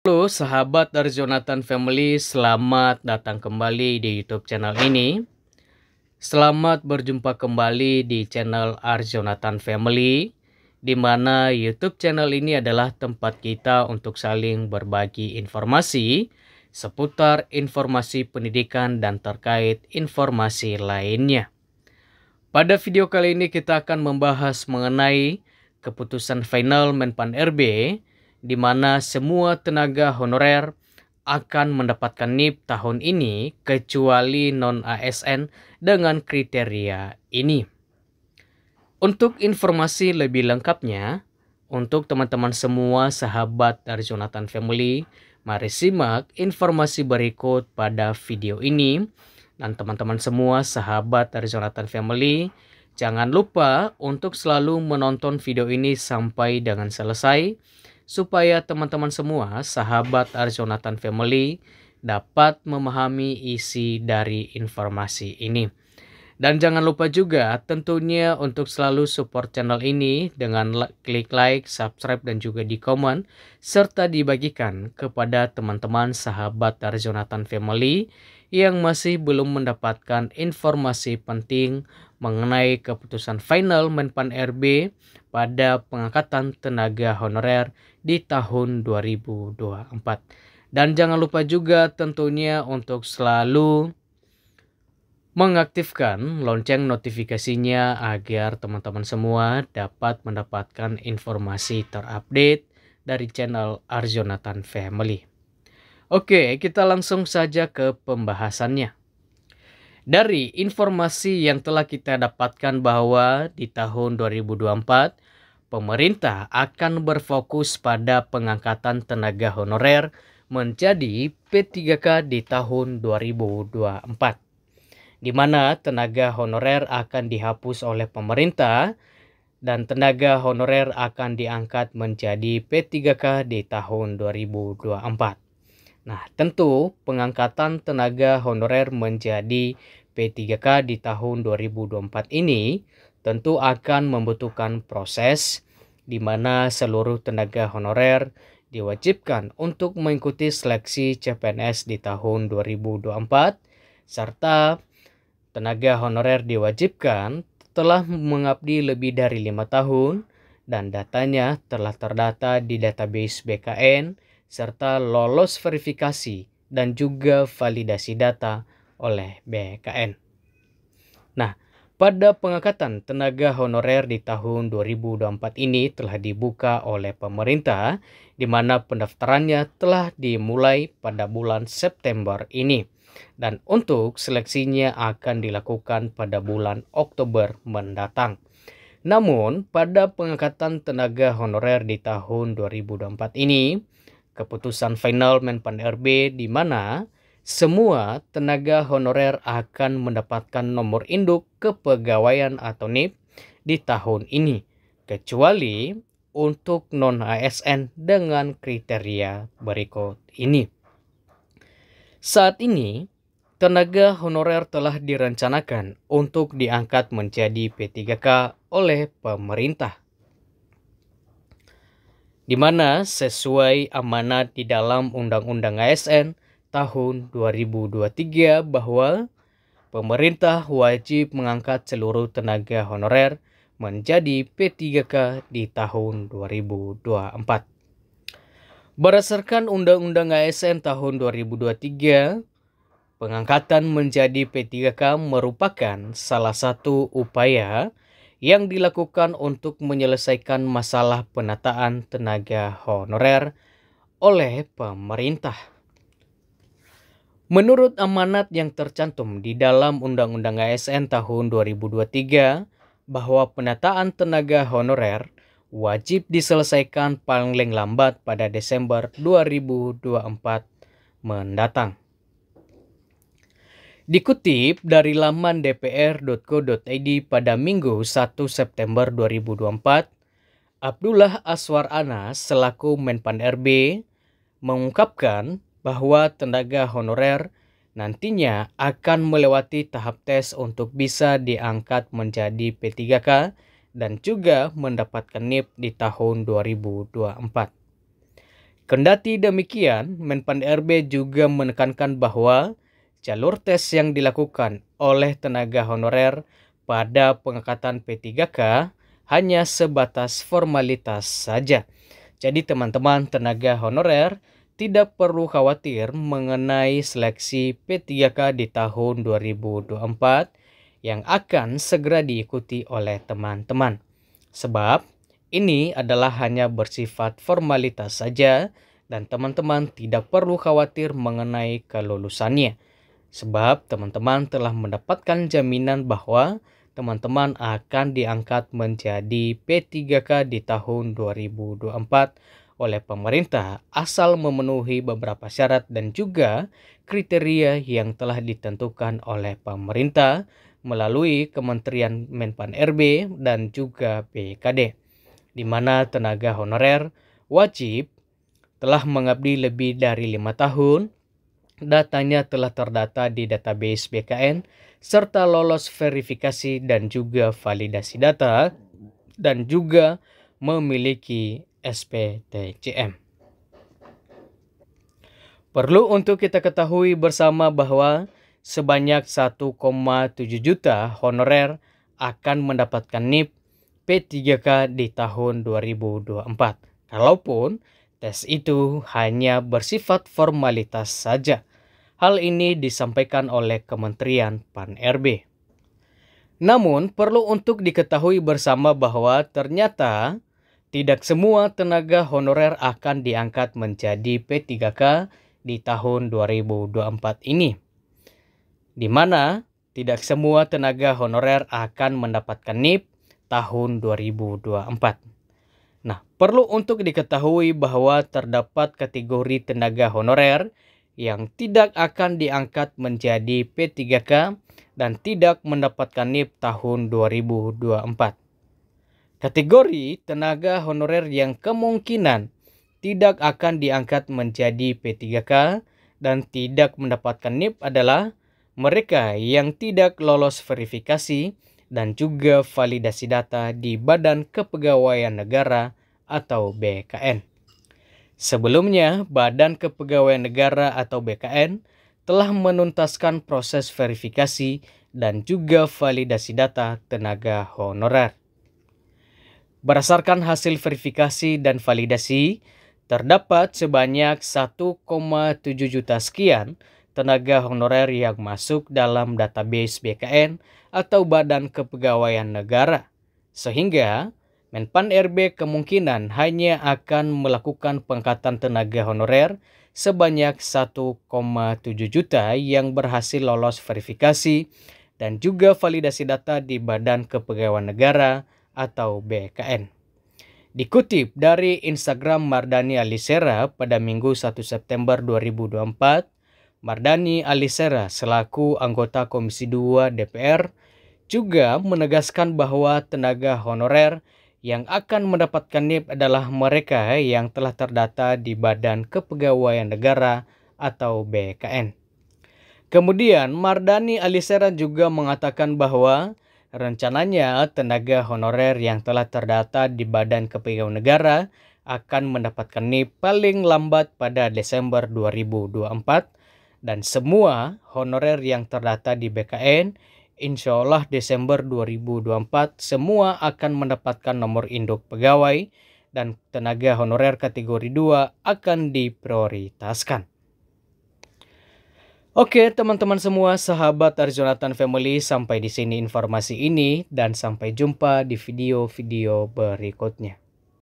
Halo sahabat dari Jonathan Family, selamat datang kembali di YouTube channel ini. Selamat berjumpa kembali di channel Jonathan Family, di mana YouTube channel ini adalah tempat kita untuk saling berbagi informasi seputar informasi pendidikan dan terkait informasi lainnya. Pada video kali ini kita akan membahas mengenai keputusan final Menpan RB, di mana semua tenaga honorer akan mendapatkan NIP tahun ini kecuali non-ASN dengan kriteria ini. Untuk informasi lebih lengkapnya, untuk teman-teman semua sahabat dari Jonathan Family, mari simak informasi berikut pada video ini. Dan teman-teman semua sahabat dari Jonathan Family, jangan lupa untuk selalu menonton video ini sampai dengan selesai, supaya teman-teman semua sahabat dari Jonathan Family dapat memahami isi dari informasi ini. Dan jangan lupa juga tentunya untuk selalu support channel ini dengan klik like, subscribe, dan juga di komen, serta dibagikan kepada teman-teman sahabat dari Jonathan Family yang masih belum mendapatkan informasi penting mengenai keputusan final Menpan RB pada pengangkatan tenaga honorer di tahun 2024. Dan jangan lupa juga tentunya untuk selalu mengaktifkan lonceng notifikasinya agar teman-teman semua dapat mendapatkan informasi terupdate dari channel Jonathan Family. Oke, kita langsung saja ke pembahasannya. Dari informasi yang telah kita dapatkan bahwa di tahun 2024, pemerintah akan berfokus pada pengangkatan tenaga honorer menjadi P3K di tahun 2024. Di mana tenaga honorer akan dihapus oleh pemerintah dan tenaga honorer akan diangkat menjadi P3K di tahun 2024. Nah, tentu pengangkatan tenaga honorer menjadi P3K di tahun 2024 ini tentu akan membutuhkan proses di mana seluruh tenaga honorer diwajibkan untuk mengikuti seleksi CPNS di tahun 2024, serta tenaga honorer diwajibkan telah mengabdi lebih dari 5 tahun dan datanya telah terdata di database BKN serta lolos verifikasi dan juga validasi data oleh BKN. Nah, pada pengangkatan tenaga honorer di tahun 2024 ini telah dibuka oleh pemerintah, di mana pendaftarannya telah dimulai pada bulan September ini. Dan untuk seleksinya akan dilakukan pada bulan Oktober mendatang. Namun, pada pengangkatan tenaga honorer di tahun 2024 ini, keputusan final Menpan RB di mana semua tenaga honorer akan mendapatkan nomor induk kepegawaian atau NIP di tahun ini, kecuali untuk non-ASN dengan kriteria berikut ini. Saat ini, tenaga honorer telah direncanakan untuk diangkat menjadi P3K oleh pemerintah, di mana sesuai amanat di dalam Undang-Undang ASN tahun 2023 bahwa pemerintah wajib mengangkat seluruh tenaga honorer menjadi P3K di tahun 2024. Berdasarkan Undang-Undang ASN tahun 2023, pengangkatan menjadi P3K merupakan salah satu upaya yang dilakukan untuk menyelesaikan masalah penataan tenaga honorer oleh pemerintah. Menurut amanat yang tercantum di dalam Undang-Undang ASN tahun 2023, bahwa penataan tenaga honorer wajib diselesaikan paling lambat pada Desember 2024 mendatang. Dikutip dari laman dpr.co.id pada Minggu 1 September 2024, Abdullah Aswar Anas selaku Menpan RB mengungkapkan bahwa tenaga honorer nantinya akan melewati tahap tes untuk bisa diangkat menjadi P3K dan juga mendapatkan NIP di tahun 2024. Kendati demikian, Menpan RB juga menekankan bahwa jalur tes yang dilakukan oleh tenaga honorer pada pengangkatan P3K hanya sebatas formalitas saja. Jadi teman-teman tenaga honorer tidak perlu khawatir mengenai seleksi P3K di tahun 2024 yang akan segera diikuti oleh teman-teman. Sebab ini adalah hanya bersifat formalitas saja dan teman-teman tidak perlu khawatir mengenai kelulusannya. Sebab teman-teman telah mendapatkan jaminan bahwa teman-teman akan diangkat menjadi P3K di tahun 2024 oleh pemerintah asal memenuhi beberapa syarat dan juga kriteria yang telah ditentukan oleh pemerintah melalui Kementerian Menpan RB dan juga BKD, di mana tenaga honorer wajib telah mengabdi lebih dari 5 tahun, datanya telah terdata di database BKN, serta lolos verifikasi dan juga validasi data, dan juga memiliki SPTCM. Perlu untuk kita ketahui bersama bahwa sebanyak 1,7 juta honorer akan mendapatkan NIP P3K di tahun 2024. Kalaupun tes itu hanya bersifat formalitas saja. Hal ini disampaikan oleh Kementerian Pan RB. Namun, perlu untuk diketahui bersama bahwa ternyata tidak semua tenaga honorer akan diangkat menjadi P3K di tahun 2024 ini. Di mana tidak semua tenaga honorer akan mendapatkan NIP tahun 2024. Nah, perlu untuk diketahui bahwa terdapat kategori tenaga honorer yang tidak akan diangkat menjadi P3K dan tidak mendapatkan NIP tahun 2024. Kategori tenaga honorer yang kemungkinan tidak akan diangkat menjadi P3K dan tidak mendapatkan NIP adalah mereka yang tidak lolos verifikasi dan juga validasi data di Badan Kepegawaian Negara atau BKN. Sebelumnya, Badan Kepegawaian Negara atau BKN telah menuntaskan proses verifikasi dan juga validasi data tenaga honorer. Berdasarkan hasil verifikasi dan validasi, terdapat sebanyak 1,7 juta sekian tenaga honorer yang masuk dalam database BKN atau Badan Kepegawaian Negara, sehingga Menpan RB kemungkinan hanya akan melakukan pengangkatan tenaga honorer sebanyak 1,7 juta yang berhasil lolos verifikasi dan juga validasi data di Badan Kepegawaian Negara atau BKN. Dikutip dari Instagram Mardani Alisera pada Minggu 1 September 2024, Mardani Alisera selaku anggota Komisi 2 DPR juga menegaskan bahwa tenaga honorer yang akan mendapatkan NIP adalah mereka yang telah terdata di Badan Kepegawaian Negara atau BKN. Kemudian Mardani Alisera juga mengatakan bahwa rencananya tenaga honorer yang telah terdata di Badan Kepegawaian Negara akan mendapatkan NIP paling lambat pada Desember 2024 dan semua honorer yang terdata di BKN insya Allah Desember 2024 semua akan mendapatkan nomor induk pegawai dan tenaga honorer kategori 2 akan diprioritaskan. Oke teman-teman semua, sahabat Arjonatan Family, sampai di sini informasi ini dan sampai jumpa di video-video berikutnya.